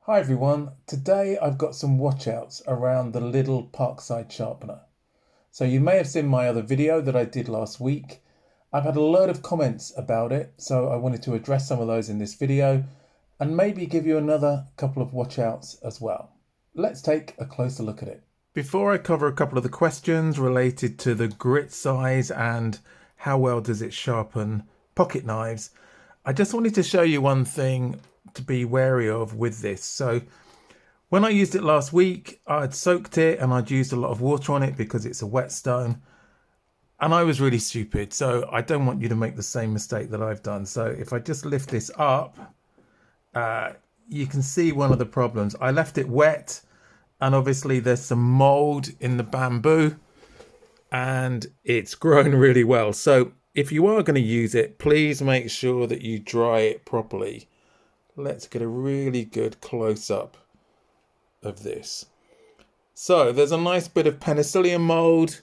Hi everyone, today I've got some watchouts around the LIDL Parkside Sharpener. So you may have seen my other video that I did last week. I've had a load of comments about it, so I wanted to address some of those in this video and maybe give you another couple of watchouts as well. Let's take a closer look at it. Before I cover a couple of the questions related to the grit size and how well does it sharpen pocket knives, I just wanted to show you one thing to be wary of with this. So when I used it last week, I'd soaked it and I'd used a lot of water on it because it's a whetstone, and I was really stupid. So I don't want you to make the same mistake that I've done. So if I just lift this up, you can see one of the problems. I left it wet, and obviously there's some mold in the bamboo and it's grown really well. So if you are going to use it, please make sure that you dry it properly. Let's get a really good close-up of this. So there's a nice bit of penicillium mold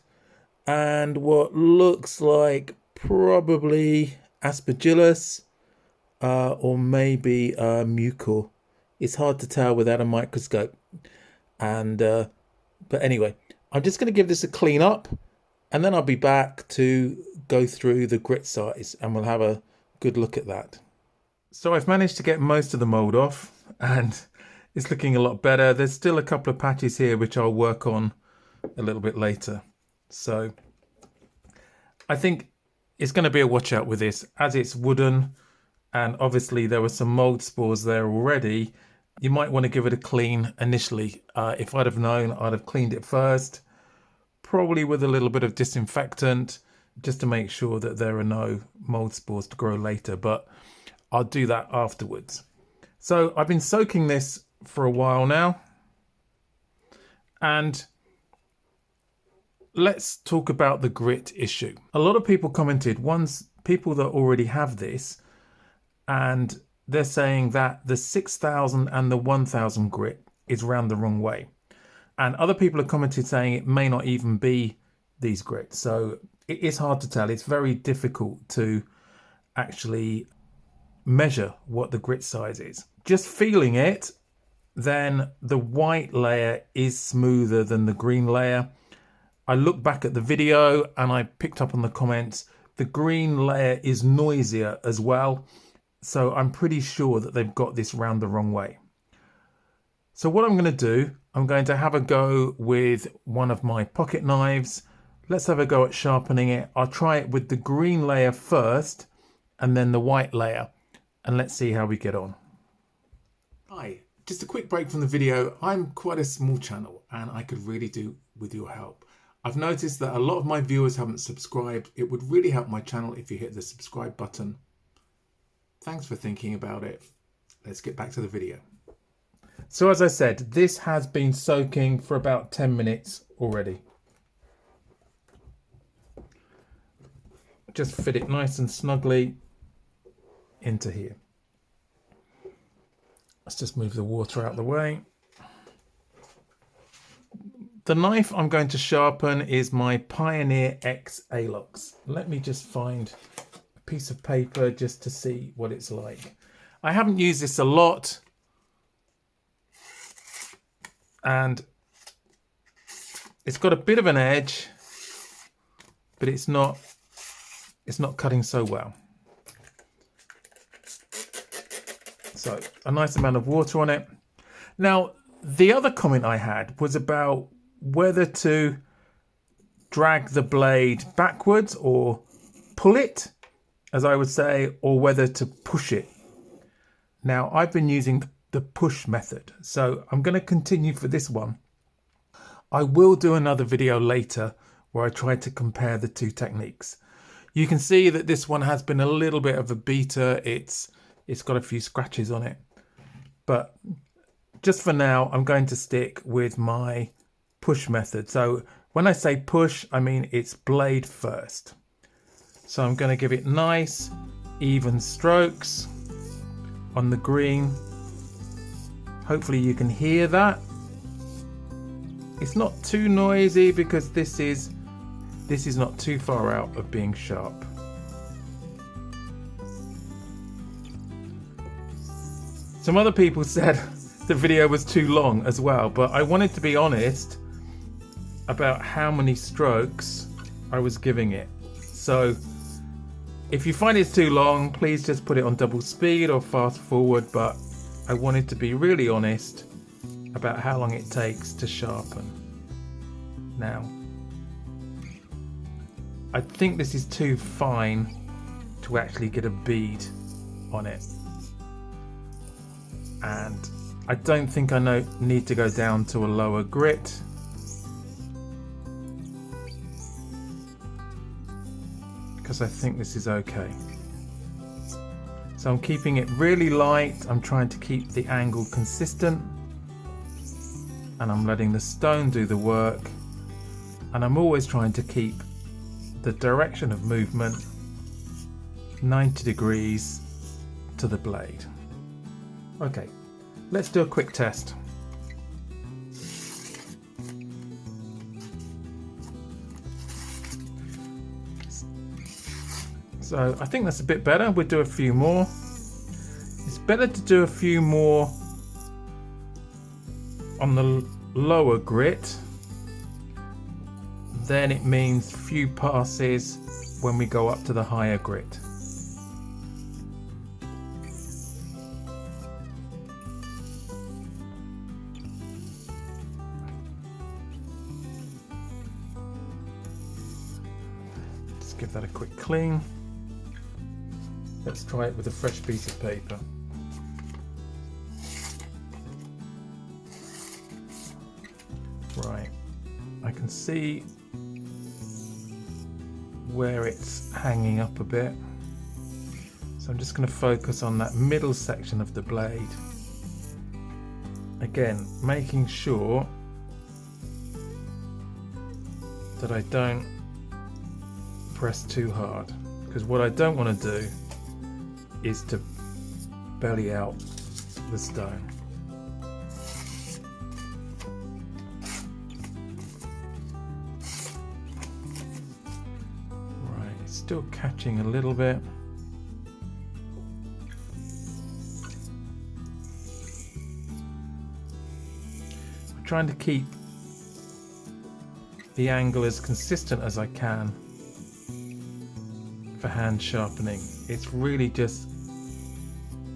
and what looks like probably aspergillus or maybe mucor. It's hard to tell without a microscope. And but anyway, I'm just going to give this a clean up, and then I'll be back to go through the grit size and we'll have a good look at that. So I've managed to get most of the mold off and it's looking a lot better. There's still a couple of patches here which I'll work on a little bit later. So I think it's going to be a watch out with this, as it's wooden and obviously there were some mold spores there already. You might want to give it a clean initially. If I'd have known, I'd have cleaned it first, probably with a little bit of disinfectant, just to make sure that there are no mold spores to grow later. But I'll do that afterwards. So I've been soaking this for a while now. And let's talk about the grit issue. A lot of people commented, people that already have this, and they're saying that the 6000 and the 1000 grit is round the wrong way. And other people have commented saying it may not even be these grits. So it is hard to tell. It's very difficult to actually measure what the grit size is. Just feeling it, then the white layer is smoother than the green layer. I looked back at the video and I picked up on the comments. The green layer is noisier as well. So I'm pretty sure that they've got this round the wrong way. So what I'm going to do, I'm going to have a go with one of my pocket knives. Let's have a go at sharpening it. I'll try it with the green layer first and then the white layer. And let's see how we get on. Hi, just a quick break from the video. I'm quite a small channel and I could really do with your help. I've noticed that a lot of my viewers haven't subscribed. It would really help my channel if you hit the subscribe button. Thanks for thinking about it. Let's get back to the video. So as I said, this has been soaking for about 10 minutes already. Just fit it nice and snugly into here. Let's just move the water out of the way. The knife I'm going to sharpen is my Pioneer X Alox. Let me just find a piece of paper just to see what it's like. I haven't used this a lot, and it's got a bit of an edge, but it's not cutting so well. So a nice amount of water on it. Now, the other comment I had was about whether to drag the blade backwards or pull it, as I would say, or whether to push it. Now, I've been using the push method, so I'm going to continue for this one. I will do another video later where I try to compare the two techniques. You can see that this one has been a little bit of a beater. It's got a few scratches on it, but just for now, I'm going to stick with my push method. So when I say push, I mean it's blade first. So I'm going to give it nice, even strokes on the green. Hopefully you can hear that. It's not too noisy because this is not too far out of being sharp. Some other people said the video was too long as well, but I wanted to be honest about how many strokes I was giving it. So if you find it's too long, please just put it on double speed or fast forward, but I wanted to be really honest about how long it takes to sharpen. Now, I think this is too fine to actually get a bead on it, and I don't think I need to go down to a lower grit. Because I think this is okay. So I'm keeping it really light. I'm trying to keep the angle consistent, and I'm letting the stone do the work, and I'm always trying to keep the direction of movement 90 degrees to the blade. Okay, let's do a quick test. So I think that's a bit better. We'll do a few more. It's better to do a few more on the lower grit. Then it means few passes when we go up to the higher grit. Just give that a quick clean. Let's try it with a fresh piece of paper. Right, I can see where it's hanging up a bit. So I'm just going to focus on that middle section of the blade. Again, making sure that I don't press too hard, because what I don't want to do is to belly out the stone. Right, it's still catching a little bit. I'm trying to keep the angle as consistent as I can for hand sharpening. It's really just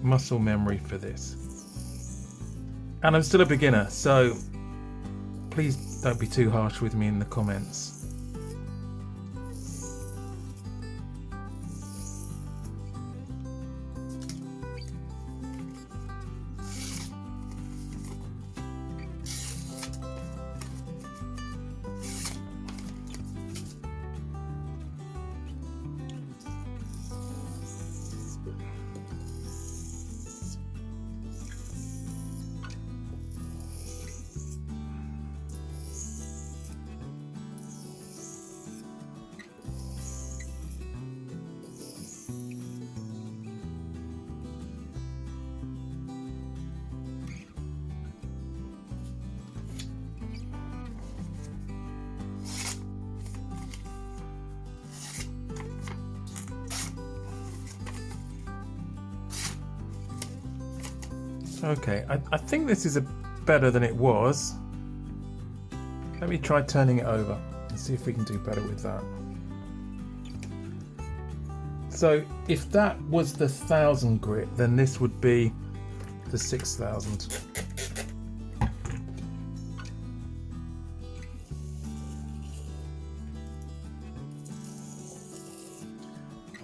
muscle memory for this, and I'm still a beginner, so please don't be too harsh with me in the comments. Okay, I think this is better than it was. Let me try turning it over and see if we can do better with that. So if that was the 1000 grit, then this would be the 6000. I'm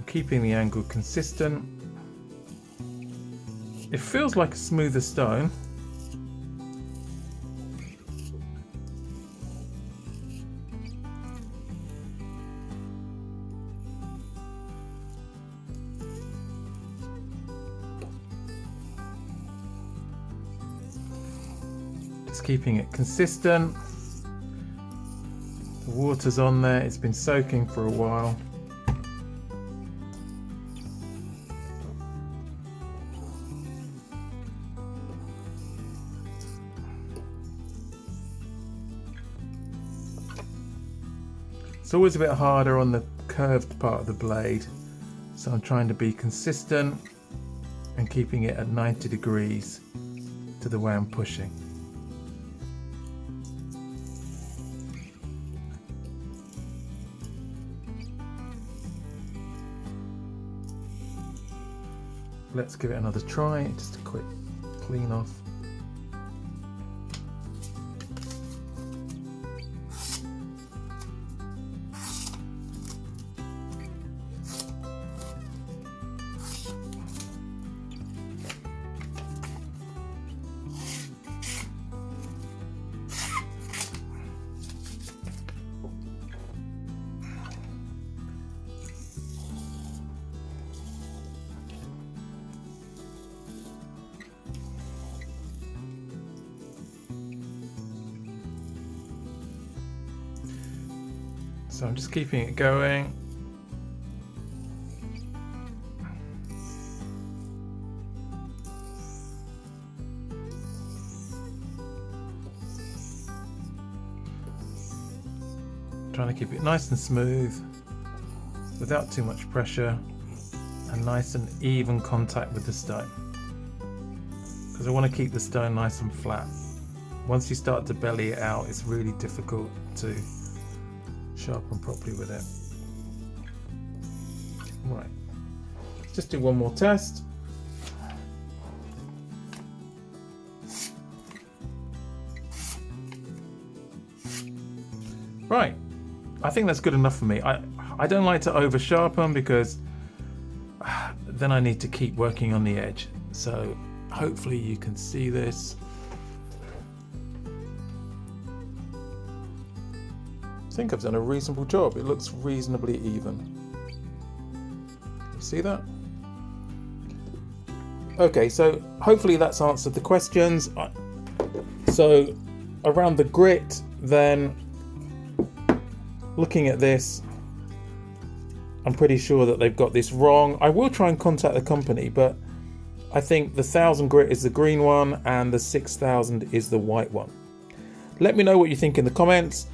keeping the angle consistent. It feels like a smoother stone. Just keeping it consistent. The water's on there, it's been soaking for a while. It's always a bit harder on the curved part of the blade, so I'm trying to be consistent and keeping it at 90 degrees to the way I'm pushing. Let's give it another try, just a quick clean off. So I'm just keeping it going. Trying to keep it nice and smooth without too much pressure and nice and even contact with the stone, because I want to keep the stone nice and flat. Once you start to belly it out, it's really difficult to sharpen properly with it. Right, let's just do one more test. Right, I think that's good enough for me. I don't like to over sharpen because then I need to keep working on the edge. So hopefully you can see this. I think I've done a reasonable job. It looks reasonably even. You see that? Okay, so hopefully that's answered the questions. So around the grit, then looking at this, I'm pretty sure that they've got this wrong. I will try and contact the company, but I think the 1000 grit is the green one and the 6000 is the white one. Let me know what you think in the comments.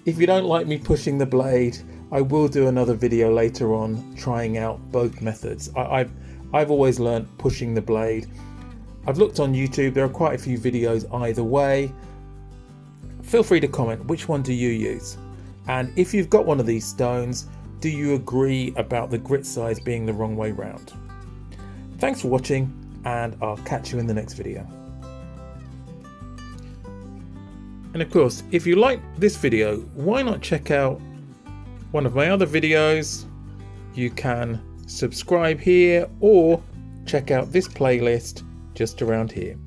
If you don't like me pushing the blade, I will do another video later on trying out both methods. I've always learned pushing the blade. I've looked on YouTube, there are quite a few videos either way. Feel free to comment, which one do you use? And if you've got one of these stones, do you agree about the grit size being the wrong way round? Thanks for watching, and I'll catch you in the next video. And of course, if you like this video, why not check out one of my other videos? You can subscribe here or check out this playlist just around here.